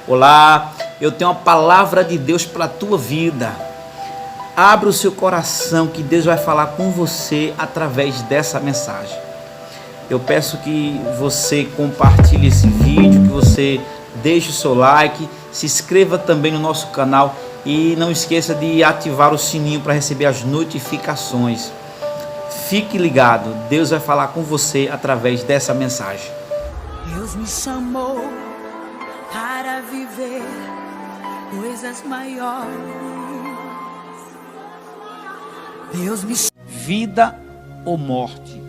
Olá, eu tenho uma palavra de Deus para a tua vida. Abra o seu coração que Deus vai falar com você através dessa mensagem. Eu peço que você compartilhe esse vídeo, que você deixe o seu like, se inscreva também no nosso canal e não esqueça de ativar o sininho para receber as notificações. Fique ligado, Deus vai falar com você através dessa mensagem. Deus me chamou para viver coisas maiores. Deus me chamou. Vida ou morte?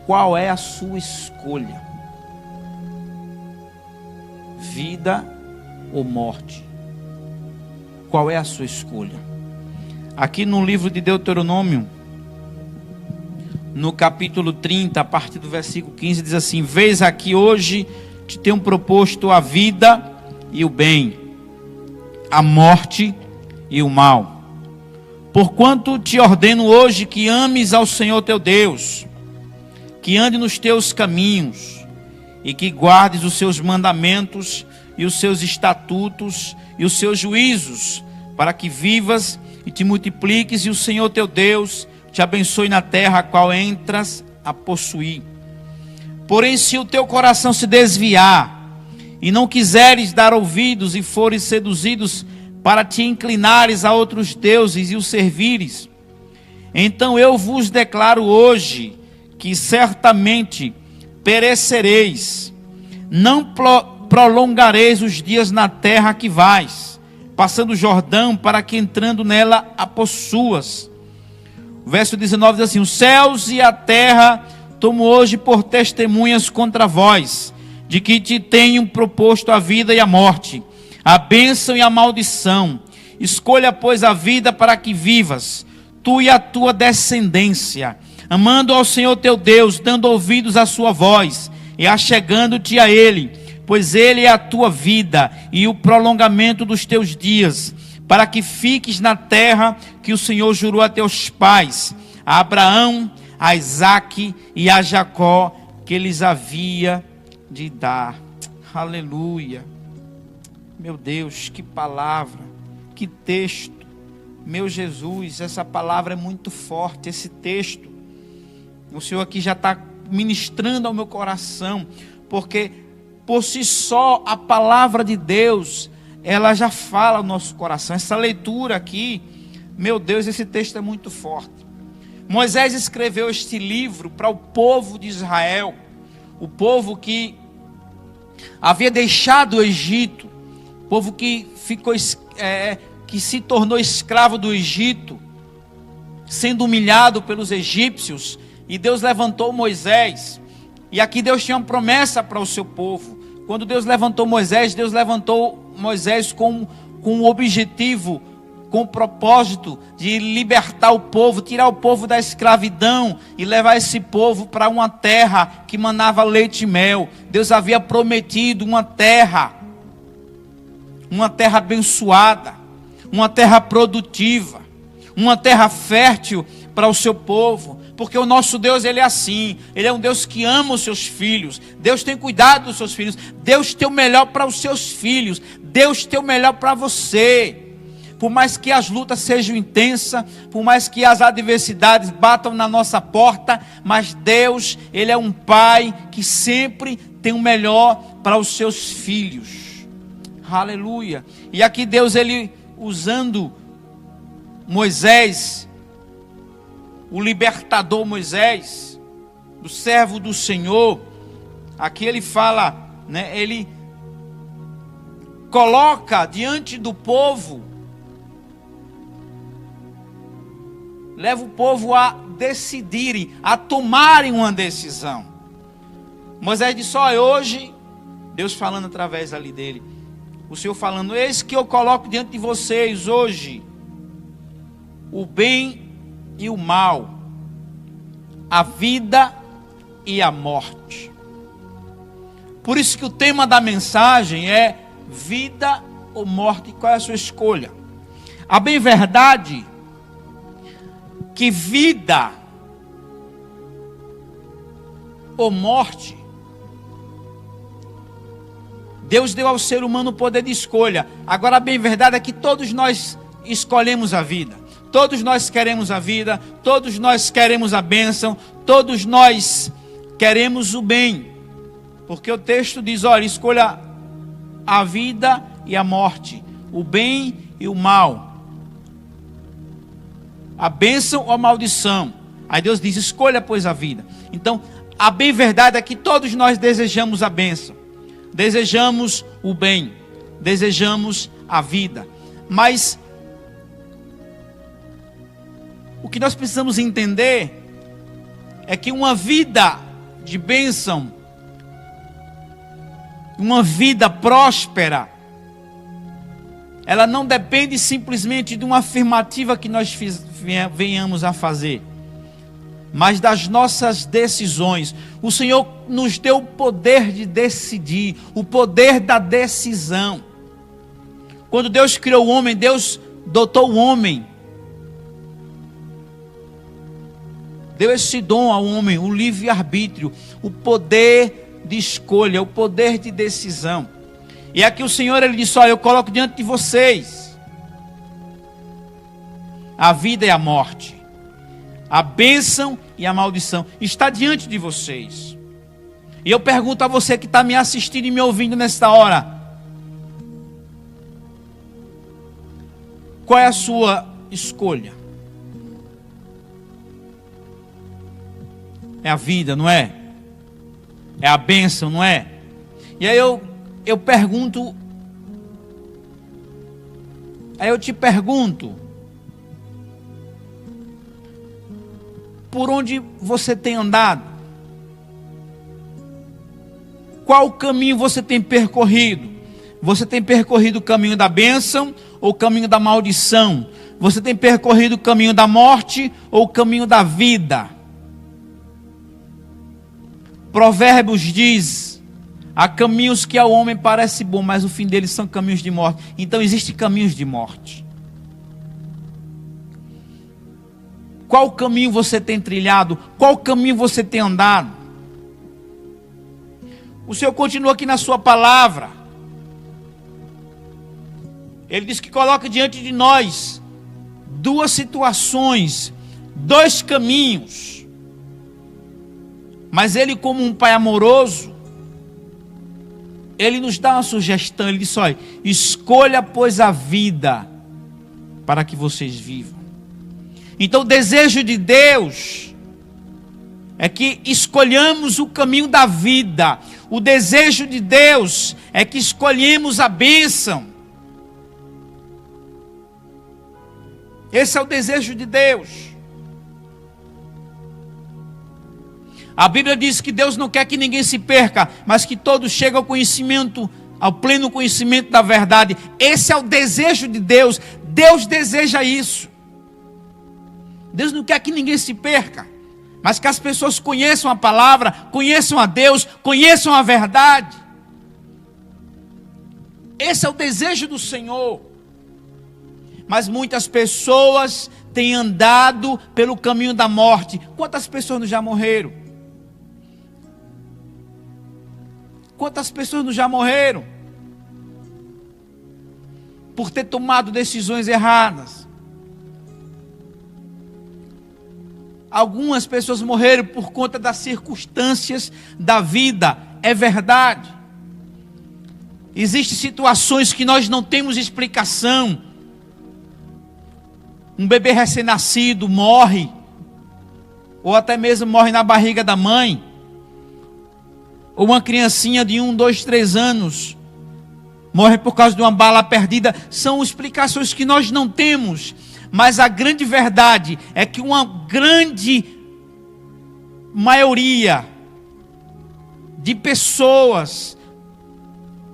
Qual é a sua escolha? Vida ou morte? Qual é a sua escolha? Aqui no livro de Deuteronômio, no capítulo 30, a partir do versículo 15, diz assim: Vês aqui hoje te tenho proposto a vida e o bem, a morte e o mal. Porquanto te ordeno hoje que ames ao Senhor teu Deus, que ande nos teus caminhos, e que guardes os seus mandamentos, e os seus estatutos, e os seus juízos, para que vivas e te multipliques, e o Senhor teu Deus te abençoe na terra a qual entras a possuir. Porém, se o teu coração se desviar, e não quiseres dar ouvidos, e fores seduzidos para te inclinares a outros deuses e os servires, então eu vos declaro hoje que certamente perecereis, não prolongareis os dias na terra que vais, passando o Jordão, para que entrando nela a possuas. O verso 19 diz assim: os céus e a terra tomo hoje por testemunhas contra vós, de que te tenho proposto a vida e a morte, a bênção e a maldição. Escolha, pois, a vida para que vivas, tu e a tua descendência, amando ao Senhor teu Deus, dando ouvidos à sua voz, e achegando-te a Ele, pois Ele é a tua vida e o prolongamento dos teus dias, para que fiques na terra que o Senhor jurou a teus pais, a Abraão, a Isaque e a Jacó, que lhes havia de dar. Aleluia. Meu Deus, que palavra, que texto. Meu Jesus, essa palavra é muito forte, esse texto. O Senhor aqui já está ministrando ao meu coração, porque por si só a palavra de Deus, ela já fala ao nosso coração. Essa leitura aqui, meu Deus, esse texto é muito forte. Moisés escreveu este livro para o povo de Israel, o povo que havia deixado o Egito, o povo que ficou, que se tornou escravo do Egito, sendo humilhado pelos egípcios. E Deus levantou Moisés, e aqui Deus tinha uma promessa para o seu povo. Quando Deus levantou Moisés com o objetivo, com o propósito de libertar o povo, tirar o povo da escravidão e levar esse povo para uma terra que manava leite e mel. Deus havia prometido uma terra abençoada, uma terra produtiva, uma terra fértil para o seu povo. Porque o nosso Deus, Ele é assim. Ele é um Deus que ama os seus filhos. Deus tem cuidado dos seus filhos. Deus tem o melhor para os seus filhos. Deus tem o melhor para você. Por mais que as lutas sejam intensas, por mais que as adversidades batam na nossa porta, mas Deus, Ele é um Pai que sempre tem o melhor para os seus filhos. Aleluia. E aqui Deus, Ele usando Moisés, o libertador Moisés, o servo do Senhor, aqui ele fala, né, ele coloca diante do povo, leva o povo a decidirem, a tomarem uma decisão. Moisés disse: hoje, Deus falando através ali dele, o Senhor falando: eis que eu coloco diante de vocês hoje o bem e o mal, a vida e a morte. Por isso que o tema da mensagem é vida ou morte. Qual é a sua escolha? A bem verdade que vida ou morte Deus deu ao ser humano o poder de escolha. Agora, a bem verdade é que todos nós escolhemos a vida. Todos nós queremos a vida. Todos nós queremos a bênção. Todos nós queremos o bem. Porque o texto diz, olha, escolha a vida e a morte. O bem e o mal. A bênção ou a maldição. Aí Deus diz, escolha pois a vida. Então, a bem verdade é que todos nós desejamos a bênção. Desejamos o bem, desejamos a vida, mas o que nós precisamos entender é que uma vida de bênção, uma vida próspera, ela não depende simplesmente de uma afirmativa que nós venhamos a fazer, mas das nossas decisões. O Senhor nos deu o poder de decidir, o poder da decisão. Quando Deus criou o homem, Deus dotou o homem, deu esse dom ao homem, o livre-arbítrio, o poder de escolha, o poder de decisão. E aqui o Senhor, Ele disse, olha, eu coloco diante de vocês a vida e a morte, a bênção e a maldição, está diante de vocês. E eu pergunto a você que está me assistindo e me ouvindo nesta hora, qual é a sua escolha? É a vida, não é? É a bênção, não é? E aí eu pergunto, aí eu te pergunto, por onde você tem andado? Qual caminho você tem percorrido? Você tem percorrido o caminho da bênção ou o caminho da maldição? Você tem percorrido o caminho da morte ou o caminho da vida? Provérbios diz, há caminhos que ao homem parece bom, mas o fim deles são caminhos de morte. Então existem caminhos de morte. Qual caminho você tem trilhado? Qual caminho você tem andado? O Senhor continua aqui na sua palavra. Ele diz que coloca diante de nós duas situações, dois caminhos. Mas Ele, como um Pai amoroso, Ele nos dá uma sugestão. Ele diz, olha, escolha pois a vida para que vocês vivam. Então o desejo de Deus é que escolhamos o caminho da vida. O desejo de Deus é que escolhemos a bênção. Esse é o desejo de Deus. A Bíblia diz que Deus não quer que ninguém se perca, mas que todos cheguem ao conhecimento, ao pleno conhecimento da verdade. Esse é o desejo de Deus. Deus deseja isso. Deus não quer que ninguém se perca, mas que as pessoas conheçam a palavra, conheçam a Deus, conheçam a verdade. Esse é o desejo do Senhor. Mas muitas pessoas têm andado pelo caminho da morte. Quantas pessoas não já morreram? Quantas pessoas não já morreram? Por ter tomado decisões erradas. Algumas pessoas morreram por conta das circunstâncias da vida. É verdade. Existem situações que nós não temos explicação. Um bebê recém-nascido morre. Ou até mesmo morre na barriga da mãe. Ou uma criancinha de 1, 2, 3 anos morre por causa de uma bala perdida. São explicações que nós não temos. Mas a grande verdade é que uma grande maioria de pessoas,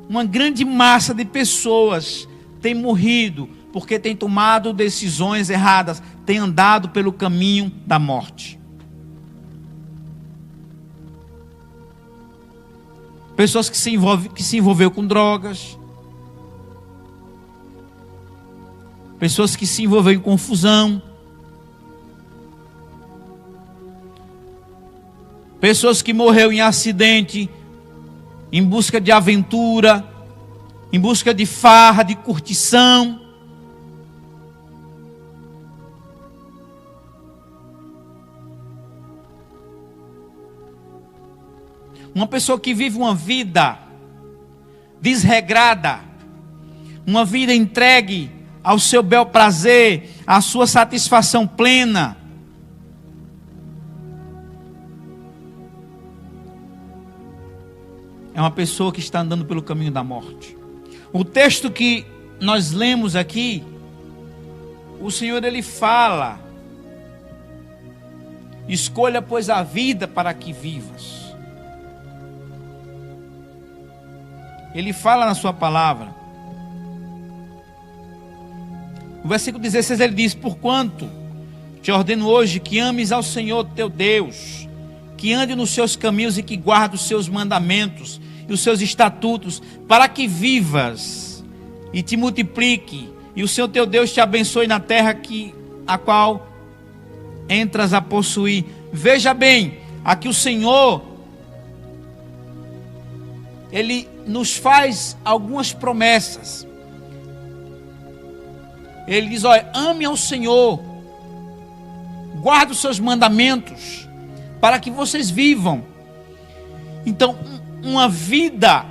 uma grande massa de pessoas tem morrido porque tem tomado decisões erradas, tem andado pelo caminho da morte. Pessoas que se envolveu com drogas, pessoas que se envolveram em confusão, pessoas que morreram em acidente, em busca de aventura, em busca de farra, de curtição. Uma pessoa que vive uma vida desregrada, uma vida entregue ao seu bel prazer, à sua satisfação plena, é uma pessoa que está andando pelo caminho da morte. O texto que nós lemos aqui, o Senhor ele fala: escolha pois a vida para que vivas. Ele fala na sua palavra. No versículo 16 ele diz: porquanto te ordeno hoje que ames ao Senhor teu Deus, que ande nos seus caminhos e que guarde os seus mandamentos e os seus estatutos, para que vivas e te multiplique, e o Senhor teu Deus te abençoe na terra a qual entras a possuir. Veja bem, aqui o Senhor, Ele nos faz algumas promessas. Ele diz: olha, ame ao Senhor, guarde os seus mandamentos, para que vocês vivam. Então, uma vida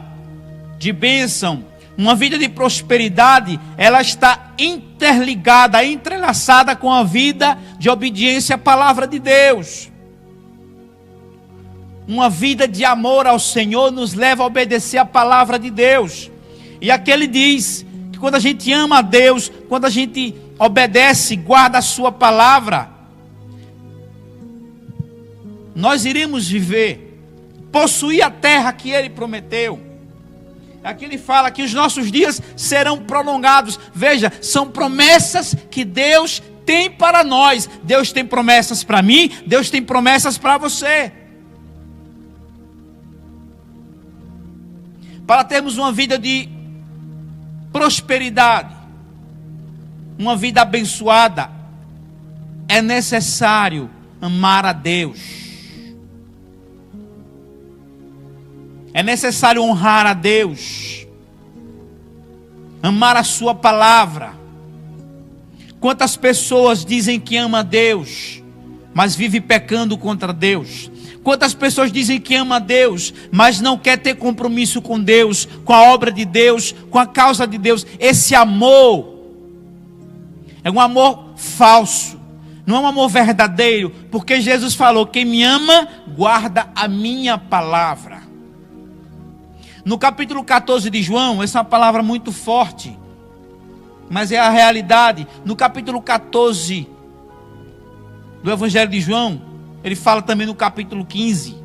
de bênção, uma vida de prosperidade, ela está interligada, entrelaçada com a vida de obediência à palavra de Deus. Uma vida de amor ao Senhor nos leva a obedecer a palavra de Deus. E aqui ele diz que quando a gente ama a Deus, quando a gente obedece, guarda a sua palavra, nós iremos viver, possuir a terra que Ele prometeu. Aqui ele fala que os nossos dias serão prolongados. Veja, são promessas que Deus tem para nós. Deus tem promessas para mim, Deus tem promessas para você. Para termos uma vida de prosperidade, uma vida abençoada, é necessário amar a Deus. É necessário honrar a Deus, amar a sua palavra. Quantas pessoas dizem que ama a Deus, mas vive pecando contra Deus? Quantas pessoas dizem que ama a Deus, mas não quer ter compromisso com Deus, com a obra de Deus, com a causa de Deus? Esse amor é um amor falso, não é um amor verdadeiro, porque Jesus falou: quem me ama, guarda a minha palavra. No capítulo 14 de João, essa é uma palavra muito forte, mas é a realidade. No capítulo 14 do Evangelho de João, ele fala também no capítulo 15.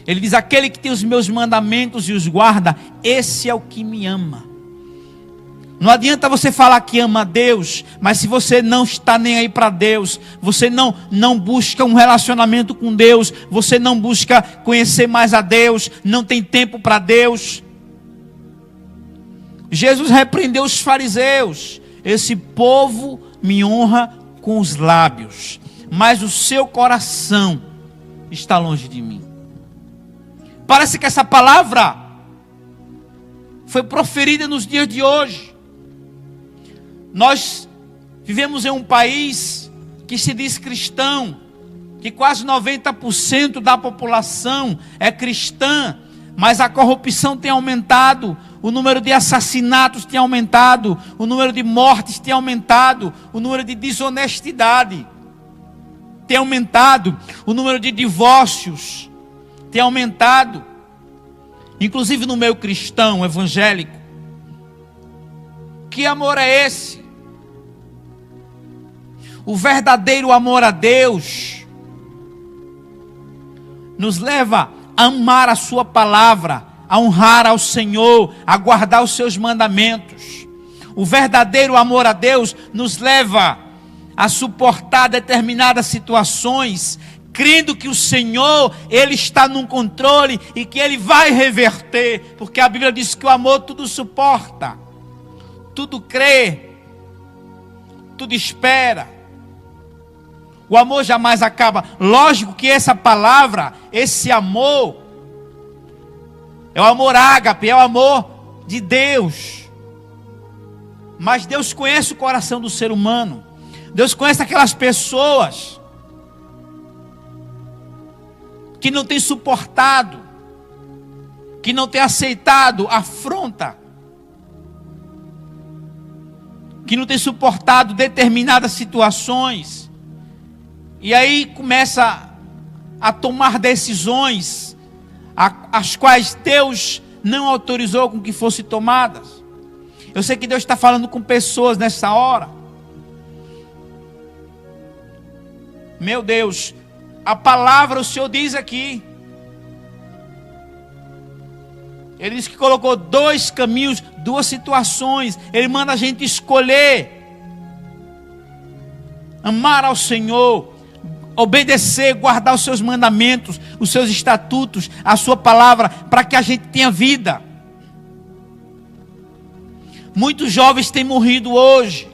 Ele diz: aquele que tem os meus mandamentos e os guarda, esse é o que me ama. Não adianta você falar que ama a Deus, mas se você não está nem aí para Deus, você não busca um relacionamento com Deus, você não busca conhecer mais a Deus, não tem tempo para Deus. Jesus repreendeu os fariseus: esse povo me honra com os lábios, mas o seu coração está longe de mim. Parece que essa palavra foi proferida nos dias de hoje. Nós vivemos em um país que se diz cristão, que quase 90% da população é cristã, mas a corrupção tem aumentado, o número de assassinatos tem aumentado, o número de mortes tem aumentado, o número de desonestidade tem aumentado, o número de divórcios tem aumentado, inclusive no meio cristão, evangélico. Que amor é esse? O verdadeiro amor a Deus nos leva a amar a sua palavra, a honrar ao Senhor, a guardar os seus mandamentos. O verdadeiro amor a Deus nos leva a suportar determinadas situações, crendo que o Senhor, Ele está no controle e que Ele vai reverter, porque a Bíblia diz que o amor tudo suporta, tudo crê, tudo espera. O amor jamais acaba. Lógico que essa palavra, esse amor, é o amor ágape, é o amor de Deus. Mas Deus conhece o coração do ser humano. Deus conhece aquelas pessoas que não têm suportado, que não têm aceitado a afronta, que não têm suportado determinadas situações. E aí começa a tomar decisões as quais Deus não autorizou com que fossem tomadas. Eu sei que Deus está falando com pessoas nessa hora. Meu Deus, a palavra o Senhor diz aqui. Ele diz que colocou dois caminhos, duas situações. Ele manda a gente escolher. Amar ao Senhor, obedecer, guardar os seus mandamentos, os seus estatutos, a sua palavra, para que a gente tenha vida. Muitos jovens têm morrido hoje,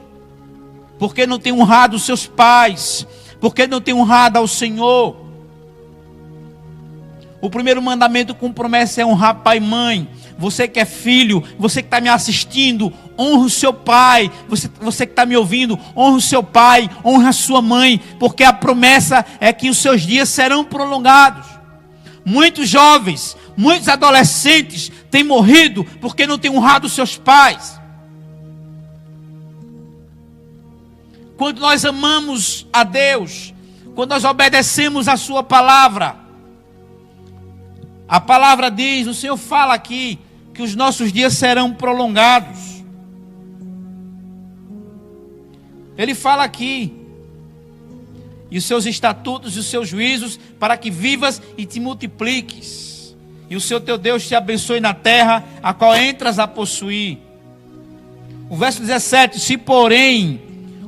porque não têm honrado os seus pais, porque não têm honrado ao Senhor. O primeiro mandamento com promessa é honrar pai e mãe. Você que é filho, você que está me assistindo, honra o seu pai. Você que está me ouvindo, honra o seu pai, honra a sua mãe, porque a promessa é que os seus dias serão prolongados. Muitos jovens, muitos adolescentes têm morrido porque não têm honrado os seus pais. Quando nós amamos a Deus, quando nós obedecemos a sua palavra, a palavra diz, o Senhor fala aqui, que os nossos dias serão prolongados. Ele fala aqui, e os seus estatutos e os seus juízos, para que vivas e te multipliques, e o Senhor teu Deus te abençoe na terra, a qual entras a possuir. O verso 17, se porém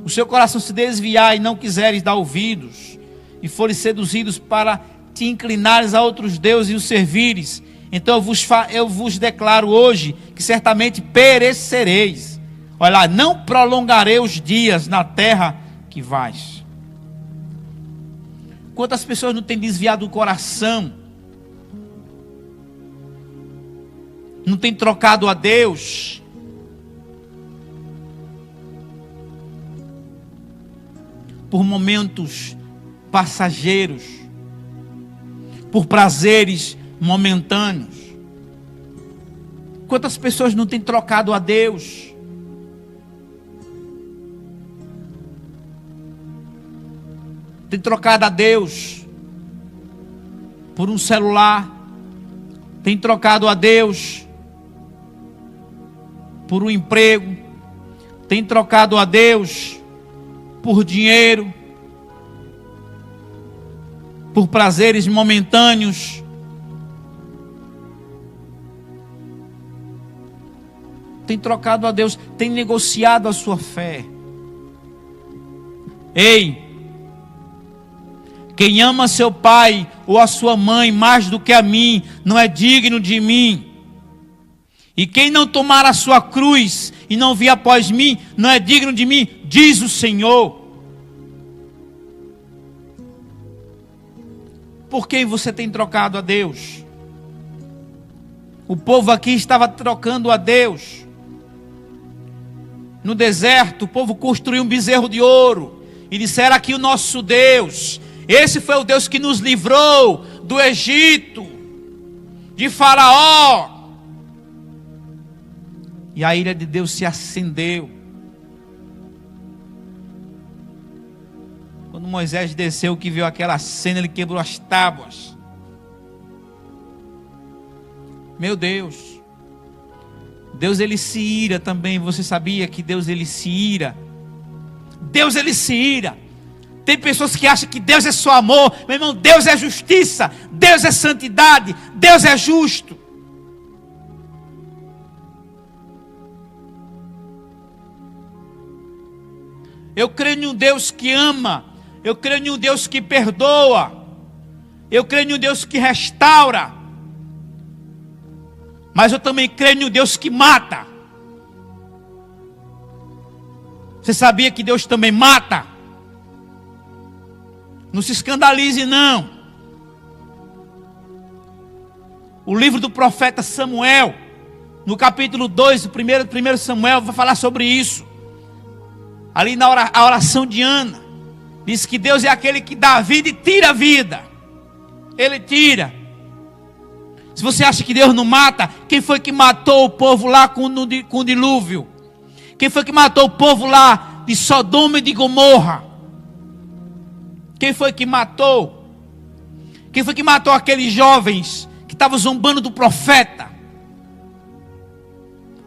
o seu coração se desviar e não quiseres dar ouvidos, e fores seduzidos para te inclinares a outros deuses e os servires, então eu vos declaro hoje que certamente perecereis. Olha lá, não prolongarei os dias na terra que vais. Quantas pessoas não têm desviado o coração, não têm trocado a Deus, por momentos passageiros, por prazeres momentâneos. Quantas pessoas não têm trocado a Deus? Tem trocado a Deus por um celular, tem trocado a Deus por um emprego, tem trocado a Deus por dinheiro, por prazeres momentâneos. Tem trocado a Deus, tem negociado a sua fé. Ei, quem ama seu pai ou a sua mãe mais do que a mim, não é digno de mim. E quem não tomar a sua cruz e não vir após mim, não é digno de mim, diz o Senhor. Por quem você tem trocado a Deus? O povo aqui estava trocando a Deus. No deserto, o povo construiu um bezerro de ouro e disseram aqui o nosso Deus. Esse foi o Deus que nos livrou do Egito, de Faraó. E a ira de Deus se acendeu. Quando Moisés desceu, que viu aquela cena, ele quebrou as tábuas. Meu Deus. Deus, ele se ira também. Você sabia que Deus, ele se ira? Deus, ele se ira. Tem pessoas que acham que Deus é só amor. Meu irmão, Deus é justiça. Deus é santidade. Deus é justo. Eu creio em um Deus que ama. Eu creio em um Deus que perdoa. Eu creio em um Deus que restaura. Mas eu também creio em um Deus que mata. Você sabia que Deus também mata? Não se escandalize não. O livro do profeta Samuel no capítulo 2, o 1 Samuel, vai falar sobre isso. Ali na a oração de Ana, diz que Deus é aquele que dá a vida e tira a vida. Ele tira. Se você acha que Deus não mata, quem foi que matou o povo lá com o dilúvio? Quem foi que matou o povo lá de Sodoma e de Gomorra? Quem foi que matou? Quem foi que matou aqueles jovens que estavam zombando do profeta?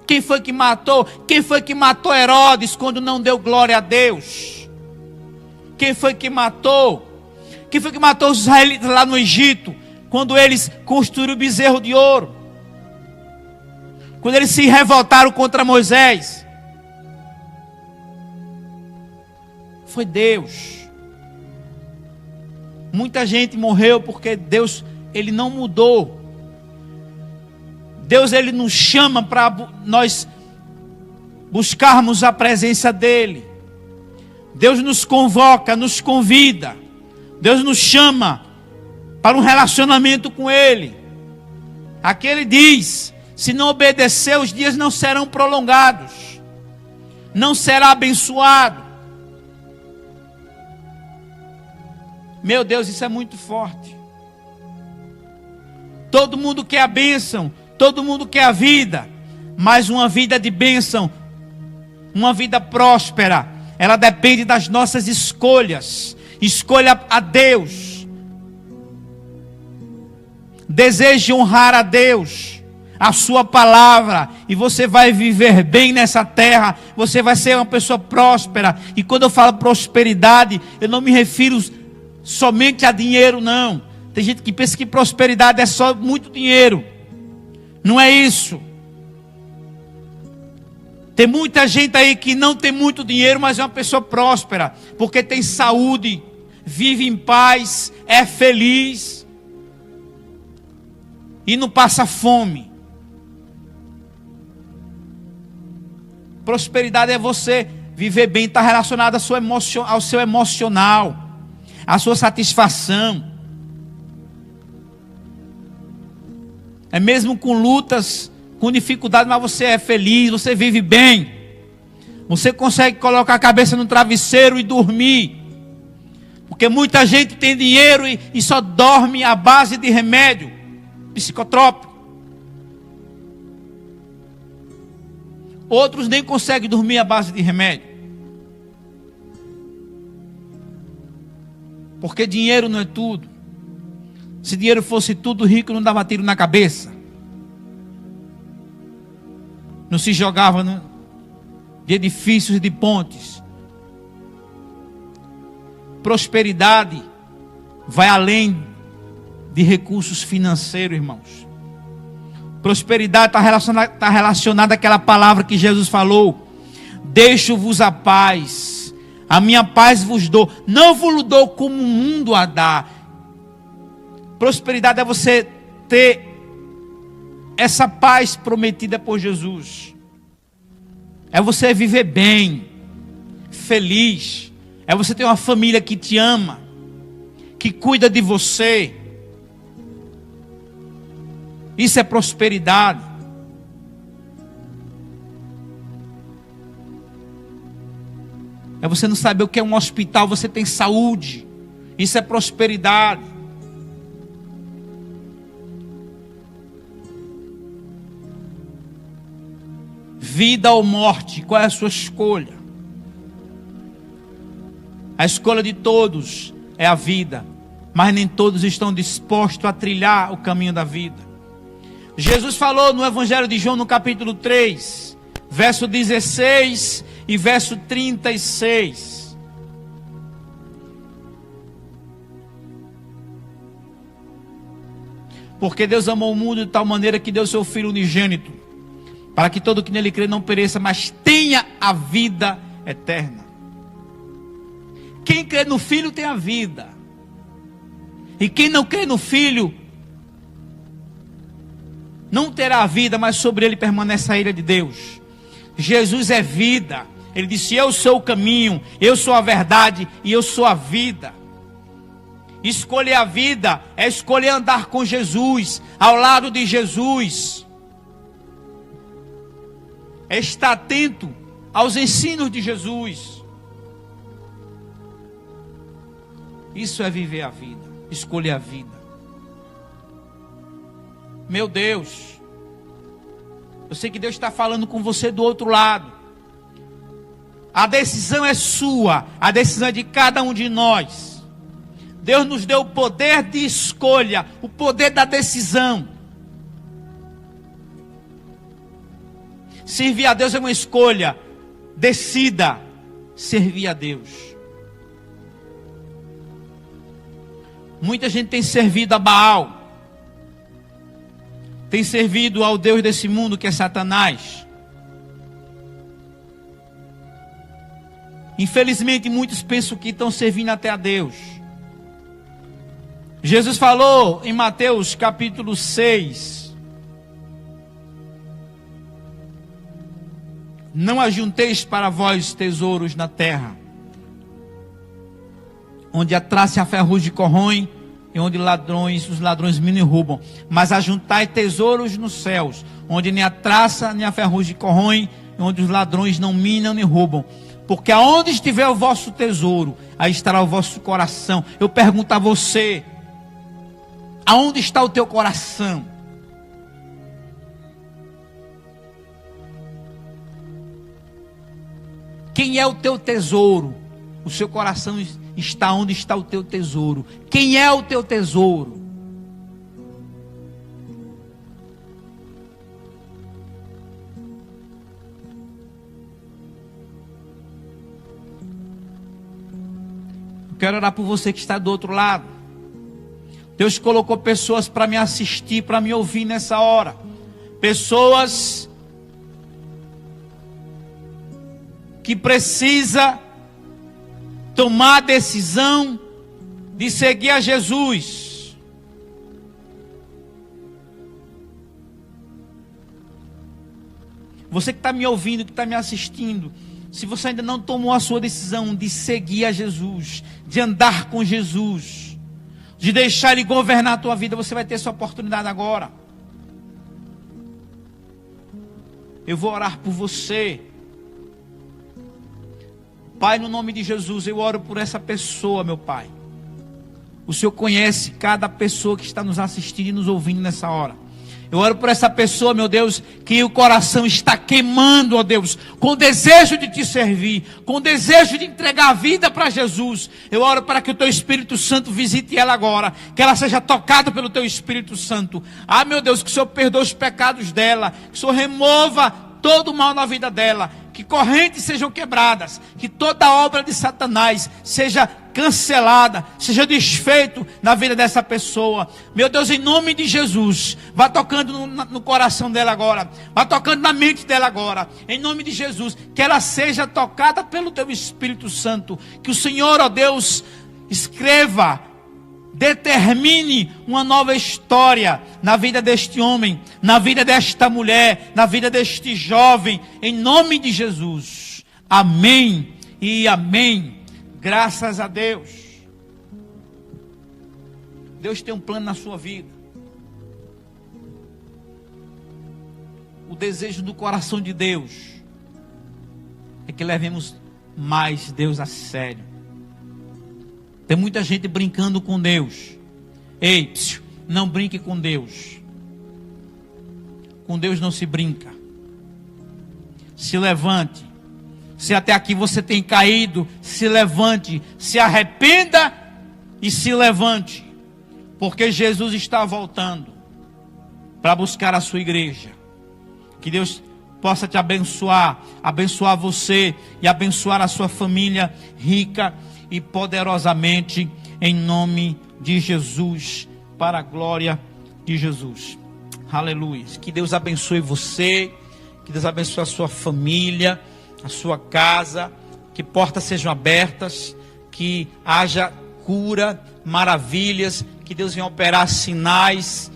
Quem foi que matou? Quem foi que matou Herodes quando não deu glória a Deus? Quem foi que matou? Quem foi que matou os israelitas lá no Egito, quando eles construíram o bezerro de ouro? Quando eles se revoltaram contra Moisés? Foi Deus. Muita gente morreu porque Deus, Ele não mudou. Deus, Ele nos chama para nós buscarmos a presença dEle. Deus nos convoca, nos convida. Deus nos chama para um relacionamento com Ele. Aqui Ele diz: se não obedecer, os dias não serão prolongados, não será abençoado. Meu Deus, isso é muito forte. Todo mundo quer a bênção, todo mundo quer a vida, mas uma vida de bênção, uma vida próspera, ela depende das nossas escolhas. Escolha a Deus. Deseje honrar a Deus, a sua palavra, e você vai viver bem nessa terra. Você vai ser uma pessoa próspera. E quando eu falo prosperidade, eu não me refiro somente a dinheiro, não. Tem gente que pensa que prosperidade é só muito dinheiro. Não é isso. Tem muita gente aí que não tem muito dinheiro, mas é uma pessoa próspera, porque tem saúde, vive em paz, é feliz e não passa fome. Prosperidade é você viver bem, está relacionado ao seu emocional, à sua satisfação. É mesmo com lutas, com dificuldade, mas você é feliz, você vive bem. Você consegue colocar a cabeça no travesseiro e dormir. Porque muita gente tem dinheiro e só dorme à base de remédio psicotrópico. Outros nem conseguem dormir à base de remédio. Porque dinheiro não é tudo. Se dinheiro fosse tudo, rico não dava tiro na cabeça. Não se jogava de edifícios e de pontes. Prosperidade vai além de recursos financeiros, irmãos. Prosperidade está relacionada àquela palavra que Jesus falou: deixo-vos a paz, a minha paz vos dou, não vos dou como o mundo a dá. Prosperidade é você ter essa paz prometida por Jesus. É você viver bem, feliz. É você ter uma família que te ama, que cuida de você. Isso é prosperidade. É você não saber o que é um hospital, você tem saúde. Isso é prosperidade. Vida ou morte, qual é a sua escolha? A escolha de todos é a vida, mas nem todos estão dispostos a trilhar o caminho da vida. Jesus falou no Evangelho de João, no capítulo 3, verso 16 e verso 36. Porque Deus amou o mundo de tal maneira que deu seu Filho unigênito, para que todo que nele crê não pereça, mas tenha a vida eterna. Quem crê no Filho tem a vida. E quem não crê no Filho não terá a vida, mas sobre ele permanece a ira de Deus. Jesus é vida. Ele disse: eu sou o caminho, eu sou a verdade e eu sou a vida. Escolher a vida é escolher andar com Jesus, ao lado de Jesus. é estar atento aos ensinos de Jesus. Isso é viver a vida, escolher a vida. Meu Deus, eu sei que Deus está falando com você do outro lado. A decisão é sua, a decisão é de cada um de nós. Deus nos deu o poder de escolha, o poder da decisão. Servir a Deus é uma escolha. Decida servir a Deus. Muita gente tem servido a Baal, tem servido ao Deus desse mundo, que é Satanás. Infelizmente, muitos pensam que estão servindo até a Deus. Jesus falou em Mateus capítulo 6: não ajunteis para vós tesouros na terra, onde a traça e a ferrugem corroem, e onde os ladrões minam e roubam. Mas ajuntai tesouros nos céus, onde nem a traça nem a ferrugem corroem, e onde os ladrões não minam nem roubam. Porque aonde estiver o vosso tesouro, aí estará o vosso coração. Eu pergunto a você: aonde está o teu coração? Quem é o teu tesouro? O seu coração está onde está o teu tesouro. Quem é o teu tesouro? Eu quero orar por você que está do outro lado. Deus colocou pessoas para me assistir, para me ouvir nessa hora. Pessoas que precisa tomar a decisão de seguir a Jesus. Você que está me ouvindo, que está me assistindo, se você ainda não tomou a sua decisão de seguir a Jesus, de andar com Jesus, de deixar Ele governar a tua vida, você vai ter essa oportunidade agora. Eu vou orar por você. Pai, no nome de Jesus, eu oro por essa pessoa, meu Pai. O Senhor conhece cada pessoa que está nos assistindo e nos ouvindo nessa hora. Eu oro por essa pessoa, meu Deus, que o coração está queimando, ó Deus, com desejo de te servir, com desejo de entregar a vida para Jesus. Eu oro para que o teu Espírito Santo visite ela agora, que ela seja tocada pelo teu Espírito Santo. Ah, meu Deus, que o Senhor perdoe os pecados dela, que o Senhor remova todo o mal na vida dela, que correntes sejam quebradas, que toda obra de Satanás seja cancelada, seja desfeito na vida dessa pessoa. Meu Deus, em nome de Jesus, vá tocando no coração dela agora, vá tocando na mente dela agora, em nome de Jesus, que ela seja tocada pelo teu Espírito Santo, que o Senhor, ó Deus, escreva, determine uma nova história na vida deste homem, na vida desta mulher, na vida deste jovem, em nome de Jesus. Amém e amém. Graças a Deus. Deus tem um plano na sua vida. O desejo do coração de Deus é que levemos mais Deus a sério. Tem muita gente brincando com Deus. Ei, não brinque com Deus. Com Deus não se brinca. Se levante. Se até aqui você tem caído, se levante. Se arrependa e se levante. Porque Jesus está voltando para buscar a sua igreja. Que Deus possa te abençoar, abençoar você e abençoar a sua família rica e poderosamente, em nome de Jesus, para a glória de Jesus. Aleluia. Que Deus abençoe você, que Deus abençoe a sua família, a sua casa, que portas sejam abertas, que haja cura, maravilhas, que Deus venha operar sinais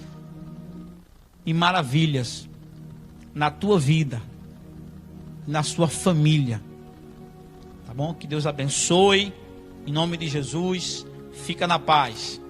e maravilhas na tua vida, na sua família. Tá bom? Que Deus abençoe. Em nome de Jesus, fica na paz.